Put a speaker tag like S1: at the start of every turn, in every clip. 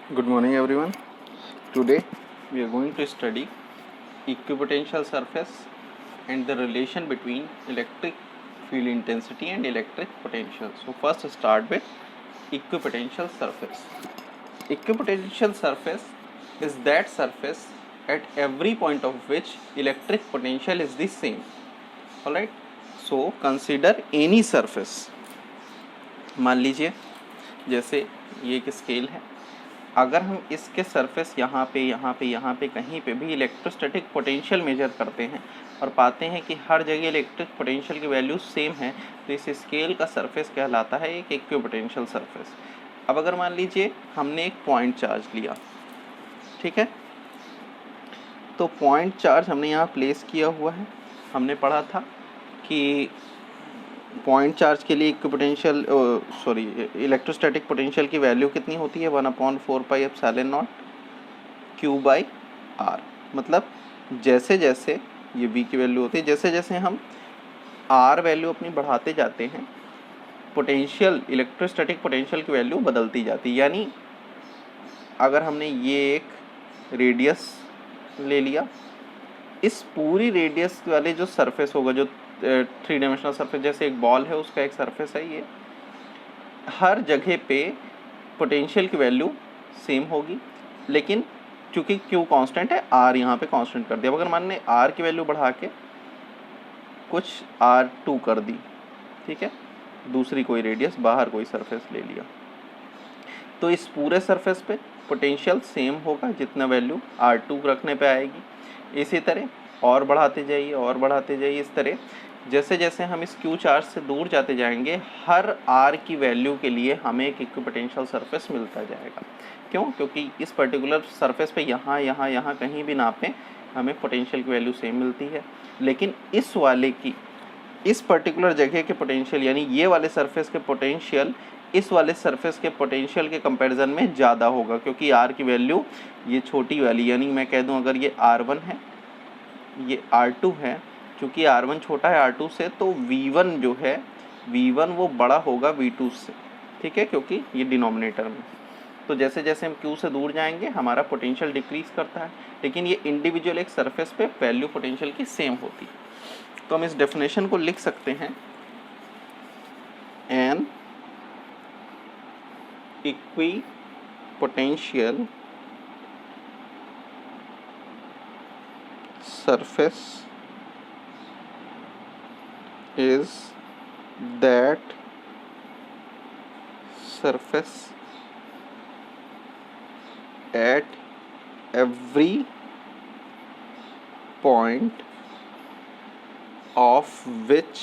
S1: Good morning everyone. Today we are going to study equipotential surface and the relation between electric field intensity and electric potential. So first start with equipotential surface. Equipotential surface is that surface at every point of which electric potential is the same. Alright. So consider any surface. मान लीजिए जैसे ये एक scale है, अगर हम इसके surface यहाँ पे कहीं पे भी इलेक्ट्रोस्टैटिक पोटेंशियल मेजर करते हैं और पाते हैं कि हर जगह इलेक्ट्रिक पोटेंशियल की वैल्यू सेम है, तो इस स्केल का सरफेस कहलाता है एक इक्विपोटेंशियल सरफेस। अब अगर मान लीजिए हमने एक पॉइंट चार्ज लिया, ठीक है, तो पॉइंट चार्ज हमने यहाँ प्लेस किया हुआ है। हमने पढ़ा था कि पॉइंट चार्ज के लिए इक्विपोटेंशियल इलेक्ट्रोस्टैटिक पोटेंशियल की वैल्यू कितनी होती है, 1/4πε0 Q/r। मतलब जैसे जैसे ये V की वैल्यू होती है, जैसे जैसे हम R वैल्यू अपनी बढ़ाते जाते हैं, पोटेंशियल इलेक्ट्रोस्टैटिक पोटेंशियल की वैल्यू बदलती जाती है। यानी अगर हमने ये एक रेडियस ले लिया, इस पूरी रेडियस वाले जो सरफेस होगा, जो 3 डायमेंशनल सरफेस, जैसे एक बॉल है उसका एक सरफेस है, ये हर जगह पे पोटेंशियल की वैल्यू सेम होगी, लेकिन चूंकि Q कांस्टेंट है, R यहाँ पे कांस्टेंट कर दिया। अगर मान लें R की वैल्यू बढ़ा के कुछ R2 कर दी, ठीक है, दूसरी कोई रेडियस बाहर कोई सरफेस ले लिया, तो इस पूरे सरफेस पे पोटेंशियल सेम होगा जितना वैल्यू R2 रखने पे आएगी। इसी तरह और बढ़ाते जाइए इस तरह जैसे जैसे हम इस Q चार्ज से दूर जाते जाएंगे, हर R की वैल्यू के लिए हमें एक इक्विपोटेंशियल सरफेस मिलता जाएगा। क्यों? क्योंकि इस पर्टिकुलर सरफेस पे यहाँ कहीं भी नापें हमें पोटेंशियल की वैल्यू सेम मिलती है, लेकिन इस वाले की, इस पर्टिकुलर जगह के पोटेंशियल, यानी ये वाले सरफेस के पोटेंशियल इस वाले सरफेस के पोटेंशियल के कंपैरिजन में ज़्यादा होगा, क्योंकि R की वैल्यू ये छोटी वाली, यानी मैं कह दूं अगर ये R1 है, ये R2 है, चूँकि R1 छोटा है R2 से, तो V1 जो है, V1 वो बड़ा होगा V2 से, ठीक है, क्योंकि ये डिनोमिनेटर में। तो जैसे जैसे हम Q से दूर जाएंगे हमारा पोटेंशियल डिक्रीज करता है, लेकिन ये इंडिविजुअल एक सरफेस पे वैल्यू पोटेंशियल की सेम होती है। तो हम इस डेफिनेशन को लिख सकते हैं, an equipotential surface is that surface at every point of which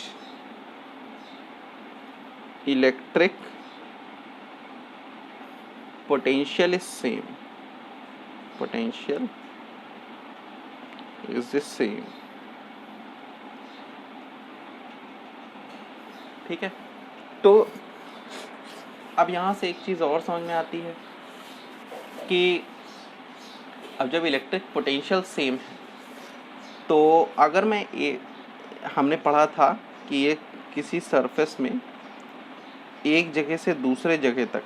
S1: electric potential is same, potential is the same। ठीक है, तो अब यहाँ से एक चीज़ और समझ में आती है कि अब जब इलेक्ट्रिक पोटेंशियल सेम है, तो अगर मैं ये, हमने पढ़ा था कि ये किसी सरफेस में एक जगह से दूसरे जगह तक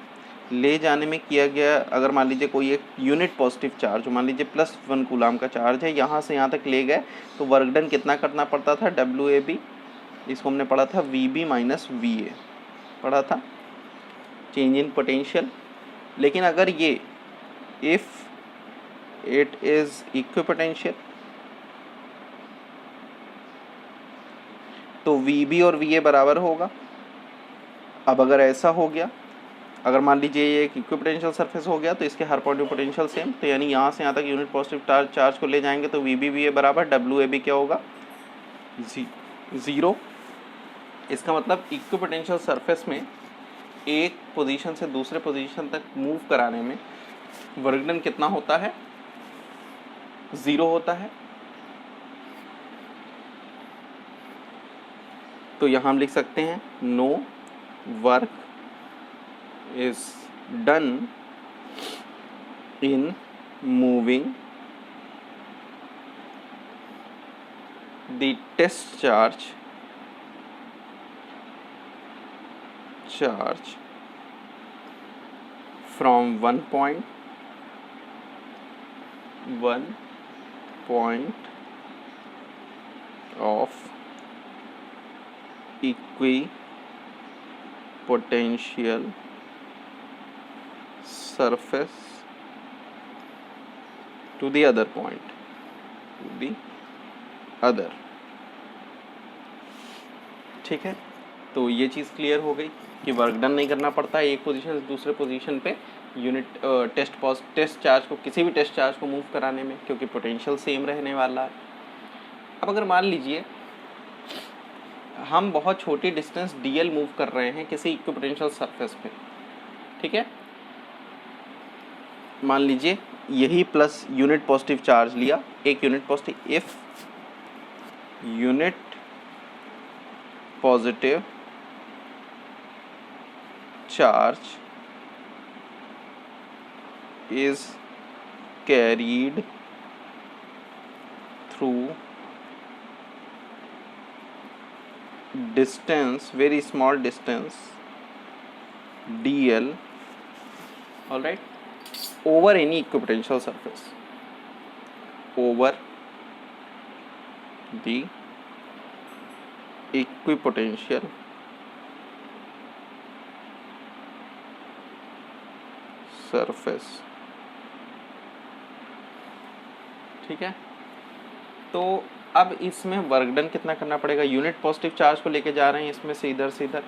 S1: ले जाने में किया गया, अगर मान लीजिए कोई एक यूनिट पॉजिटिव चार्ज, मान लीजिए +1 कूलाम का चार्ज है, यहाँ से यहाँ तक ले गए, तो वर्क डन कितना करना पड़ता था, WAB, इसको हमने पढ़ा था VB - VA पढ़ा था, चेंज इन पोटेंशियल। लेकिन अगर ये इफ़ इट इज़ इक्विपोटेंशियल, तो VB और VA बराबर होगा। अब अगर ऐसा हो गया, अगर मान लीजिए ये एक इक्विपोटेंशियल सरफेस हो गया, तो इसके हर पॉइंट पे पोटेंशियल सेम, तो यानी यहाँ से यहाँ तक यूनिट पॉजिटिव चार्ज को ले जाएंगे, तो VB VA बराबर WAB क्या होगा, 0। इसका मतलब इक्विपोटेंशियल सरफेस में एक पोजीशन से दूसरे पोजीशन तक मूव कराने में वर्क डन कितना होता है, 0 होता है। तो यहाँ हम लिख सकते हैं no work is done in moving the test charge from one point one point of equipotential surface to the other point, to the other। ठीक है, तो ये चीज़ क्लियर हो गई कि वर्क डन नहीं करना पड़ता है एक पोजीशन से दूसरे पोजीशन पे यूनिट टेस्ट चार्ज को, किसी भी टेस्ट चार्ज को मूव कराने में, क्योंकि पोटेंशियल सेम रहने वाला है। अब अगर मान लीजिए हम बहुत छोटी डिस्टेंस dl मूव कर रहे हैं किसी इक्विपोटेंशियल सरफेस पे, ठीक है, मान लीजिए यही प्लस यूनिट पॉजिटिव चार्ज लिया, एक unit positive, if unit positive charge is carried through distance, very small distance dl, all right, over any equipotential surface, over the equipotential surface, ठीक है। तो अब इसमें वर्क डन कितना करना पड़ेगा, यूनिट पॉजिटिव चार्ज को लेके जा रहे हैं इसमें से इधर से इधर,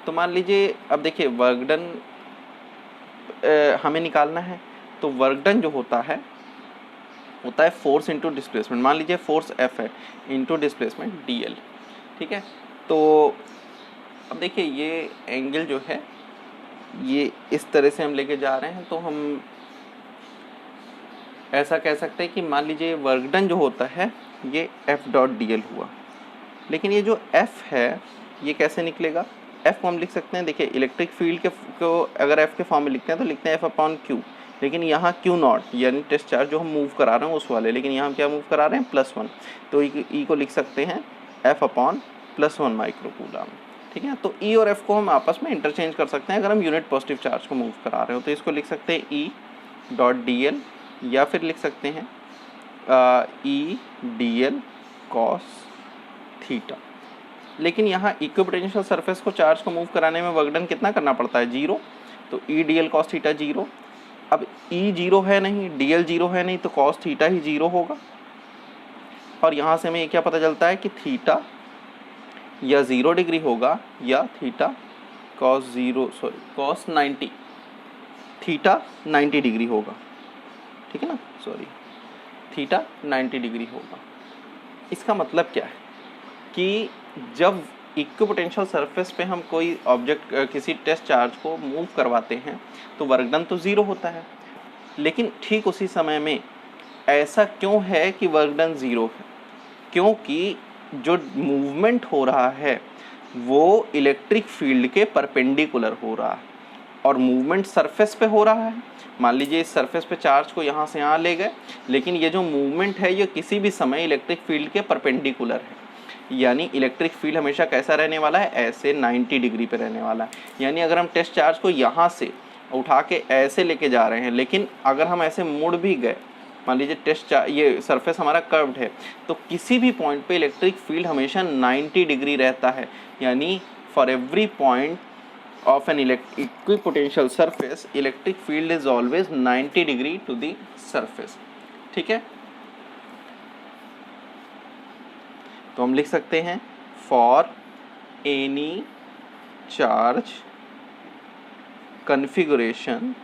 S1: तो मान लीजिए अब देखिए वर्क डन हमें निकालना है, तो वर्क डन जो होता है फोर्स इनटू डिस्प्लेसमेंट, मान लीजिए फोर्स F है इनटू डिस्प्लेसमेंट dl, ठीक है। तो अब देखिए ये एंगल जो है ये इस तरह से हम लेके जा रहे हैं, तो हम ऐसा कह सकते हैं कि मान लीजिए वर्क डन जो होता है ये F डॉट dl हुआ, लेकिन ये जो F है ये कैसे निकलेगा, F को हम लिख सकते हैं, देखिए इलेक्ट्रिक फील्ड को अगर F के फॉर्म में लिखते हैं तो लिखते हैं F अपॉन Q, लेकिन यहाँ Q नॉट यानी टेस्ट चार्ज जो हम मूव करा रहे हैं उस वाले, लेकिन यहाँ हम क्या मूव करा रहे हैं +1, तो E को लिख सकते हैं F अपॉन +1 माइक्रोकूलम, ठीक है। तो E और F को हम आपस में इंटरचेंज कर सकते हैं अगर हम यूनिट पॉजिटिव चार्ज को मूव करा रहे हो, तो इसको लिख सकते हैं E डॉट dl, या फिर लिख सकते हैं E dl cos थीटा। लेकिन यहाँ इक्विपोटेंशियल सरफेस को चार्ज को मूव कराने में वर्क डन कितना करना पड़ता है, 0, तो E dl cos थीटा 0। अब E 0 है नहीं, dl 0 है नहीं, तो cos थीटा ही 0 होगा, और यहाँ से हमें क्या पता चलता है कि थीटा या 0 डिग्री होगा या थीटा cos 90, थीटा 90 डिग्री होगा, ठीक है ना, थीटा 90 डिग्री होगा। इसका मतलब क्या है कि जब इक्विपोटेंशियल सरफेस पे हम कोई ऑब्जेक्ट किसी टेस्ट चार्ज को मूव करवाते हैं तो वर्क डन तो 0 होता है, लेकिन ठीक उसी समय में ऐसा क्यों है कि वर्क डन 0 है, क्योंकि जो मूवमेंट हो रहा है वो इलेक्ट्रिक फील्ड के परपेंडिकुलर हो रहा है, और मूवमेंट सरफेस पे हो रहा है। मान लीजिए इस सरफेस पे चार्ज को यहाँ से यहाँ ले गए, लेकिन ये जो मूवमेंट है ये किसी भी समय इलेक्ट्रिक फील्ड के परपेंडिकुलर है, यानी इलेक्ट्रिक फील्ड हमेशा कैसा रहने वाला है, ऐसे 90 डिग्री पे रहने वाला है। यानी अगर हम टेस्ट चार्ज को यहाँ से उठा के ऐसे लेके जा रहे हैं, लेकिन अगर हम ऐसे मुड़ भी गए, मान लीजिए ये सरफेस हमारा कर्व्ड है, तो किसी भी पॉइंट पे इलेक्ट्रिक फील्ड हमेशा 90 डिग्री रहता है, यानी for every point of an equipotential surface electric field is always 90 degree to the surface, ठीक है। तो हम लिख सकते हैं for any charge configuration,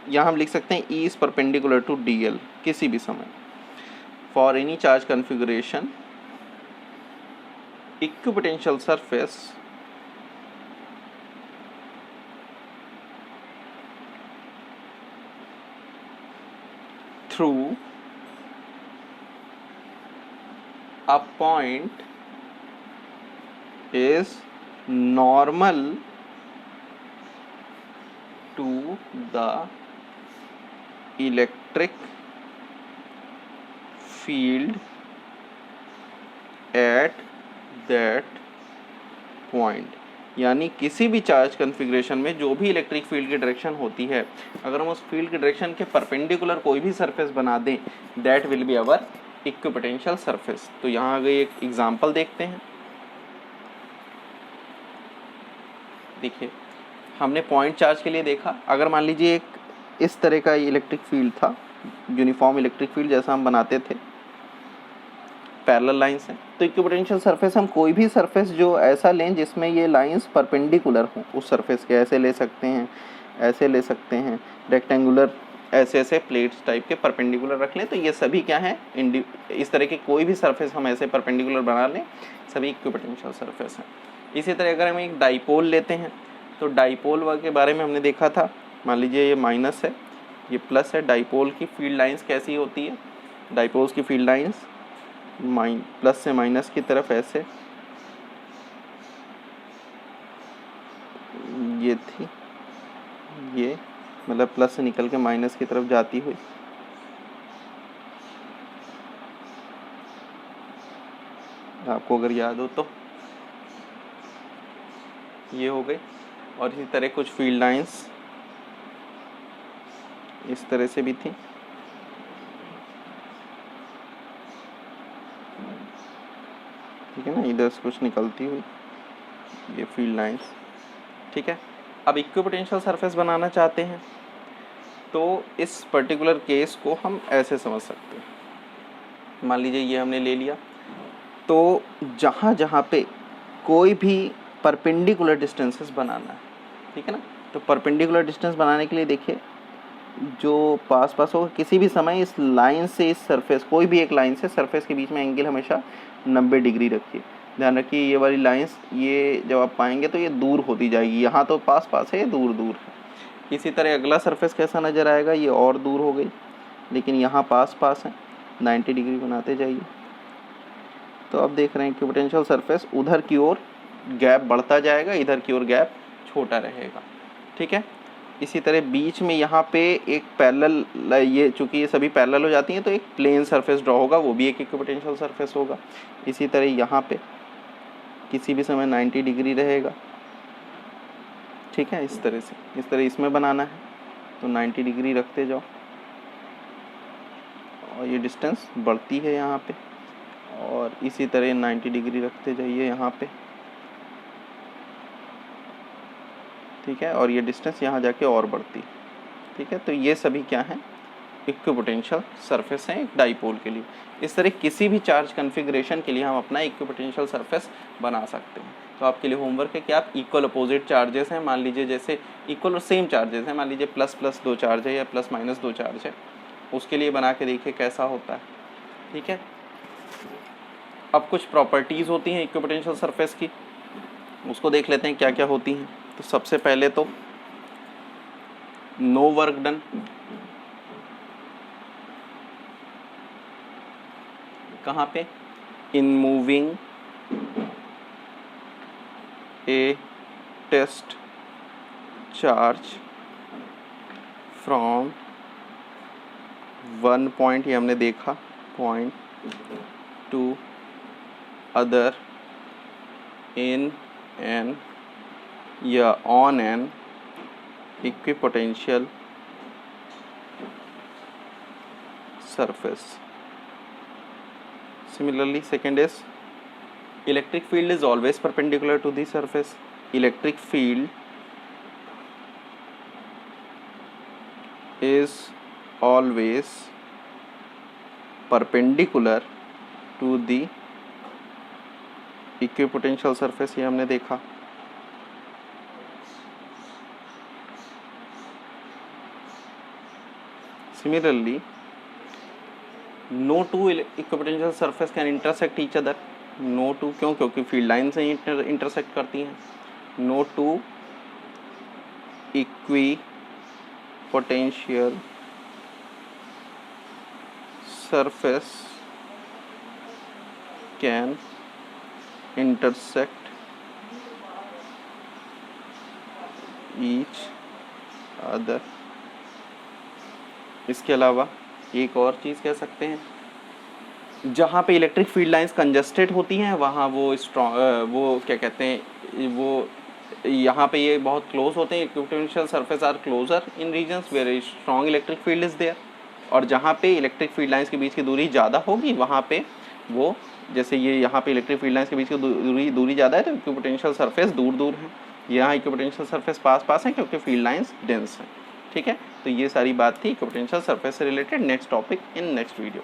S1: यहाँ हम लिख सकते हैं E is perpendicular to dl किसी भी समय, for any charge configuration equipotential surface through a point is normal to the electric field at that point, यानी किसी भी चार्ज कन्फिग्रेशन में जो भी इलेक्ट्रिक फील्ड की डायरेक्शन होती है, अगर हम उस फील्ड की डायरेक्शन के परपेंडिकुलर कोई भी सरफेस बना दें, that will be our equipotential surface. तो यहाँ आगे एक एग्जांपल देखते हैं। देखिए, हमने पॉइंट चार्ज के लिए देखा, अगर मान लीजिए एक इस तरह का इलेक्ट्रिक फील्ड था, यूनिफॉर्म इलेक्ट्रिक फील्ड जैसा हम बनाते थे पैरेलल लाइंस हैं, तो इक्विपोटेंशियल सरफेस हम कोई भी सरफेस जो ऐसा लें जिसमें ये लाइंस परपेंडिकुलर हों उस सरफेस के, ऐसे ले सकते हैं, ऐसे ले सकते हैं, रेक्टेंगुलर ऐसे ऐसे प्लेट्स टाइप के परपेंडिकुलर रख लें, तो ये सभी क्या हैं, इस तरह के कोई भी सरफेस हम ऐसे परपेंडिकुलर बना लें, सभी इक्विपोटेंशियल सरफेस हैं। इसी तरह अगर हम एक डाइपोल लेते हैं, तो डाइपोल के बारे में हमने देखा था, मान लीजिए ये माइनस है, ये प्लस है, डाइपोल की फील्ड लाइंस कैसी होती है, डाइपोल्स की फील्ड लाइंस प्लस से माइनस की तरफ ऐसे ये थी, ये मतलब प्लस से निकल के माइनस की तरफ जाती हुई, आपको अगर याद हो तो ये हो गई। और इसी तरह कुछ फील्ड लाइंस इस तरह से भी थी, ठीक है ना, इधर से कुछ निकलती हुई ये फील्ड लाइंस, ठीक है। अब इक्विपोटेंशियल सरफेस बनाना चाहते हैं तो इस पर्टिकुलर केस को हम ऐसे समझ सकते हैं। मान लीजिए ये हमने ले लिया, तो जहाँ जहाँ पे कोई भी परपेंडिकुलर डिस्टेंसेस बनाना है, ठीक है ना, तो परपेंडिकुलर डिस्टेंस बनाने के लिए देखिए जो पास पास होगा किसी भी समय इस लाइन से इस सरफेस, कोई भी एक लाइन से सरफेस के बीच में एंगल हमेशा 90 डिग्री रखिए। ध्यान रखिए ये वाली लाइंस, ये जब आप पाएंगे तो ये दूर होती जाएगी, यहाँ तो पास पास है, ये दूर दूर है। इसी तरह अगला सरफेस कैसा नज़र आएगा, ये और दूर हो गई, लेकिन यहाँ पास पास है, 90 डिग्री बनाते जाइए। तो अब देख रहे हैं कि पोटेंशियल सरफेस उधर की ओर गैप बढ़ता जाएगा, इधर की ओर गैप छोटा रहेगा, ठीक है। इसी तरह बीच में यहाँ पे एक पैरेलल, ये चूँकि ये सभी पैरेलल हो जाती हैं तो एक प्लेन सरफेस ड्रॉ होगा, वो भी एक इक्विपोटेंशियल सरफेस होगा। इसी तरह यहाँ पे किसी भी समय 90 डिग्री रहेगा, ठीक है। इस तरह से, इस तरह इसमें बनाना है तो 90 डिग्री रखते जाओ और ये डिस्टेंस बढ़ती है यहाँ पे, और इसी तरह 90 डिग्री रखते जाइए यहाँ पे, ठीक है, और ये डिस्टेंस यहाँ जाके और बढ़ती, ठीक है। तो ये सभी क्या हैं, इक्विपोटेंशियल सरफेस हैं एक डाइपोल के लिए। इस तरह किसी भी चार्ज कन्फिग्रेशन के लिए हम अपना इक्विपोटेंशियल सरफेस बना सकते हैं। तो आपके लिए होमवर्क है कि आप इक्वल अपोजिट चार्जेस हैं, मान लीजिए जैसे इक्वल और सेम चार्जेस हैं, मान लीजिए प्लस प्लस 2 चार्ज है या प्लस माइनस 2 चार्ज है, उसके लिए बना के देखिए कैसा होता है, ठीक है। अब कुछ प्रॉपर्टीज़ होती हैं इक्विपोटेंशियल सरफेस की, उसको देख लेते हैं क्या क्या होती हैं। तो सबसे पहले तो नो वर्क डन, कहाँ पे, in moving a test charge from one point, ये हमने देखा, point to other in an या on an equipotential surface. Similarly, second is electric field is always perpendicular to the surface. Electric field is always perpendicular to the equipotential surface, ये हमने देखा। Similarly, no two equipotential surface can intersect each other. No two क्यों, क्योंकि field line से ही intersect करती हैं। No two equipotential surface can intersect each other. इसके अलावा एक और चीज़ कह सकते हैं, जहाँ पे इलेक्ट्रिक फील्ड लाइंस कंजस्टेड होती हैं वहाँ वो क्या कहते हैं, वो यहाँ पे ये बहुत क्लोज होते हैं, equipotential surface are closer in regions where strong electric field is there. और जहाँ पे इलेक्ट्रिक फील्ड लाइंस के बीच की दूरी ज़्यादा होगी वहाँ पे वो, जैसे ये यहाँ पे इलेक्ट्रिक फील्ड लाइंस के बीच की दूरी ज़्यादा है तो इक्विपोटेंशियल सरफेस दूर दूर है, यहाँ इक्विपोटेंशियल सरफेस पास पास है क्योंकि फील्ड लाइंस डेंस हैं। ठीक है, तो ये सारी बात थी इक्विपोटेंशियल सरफेस से related. Next topic in next video.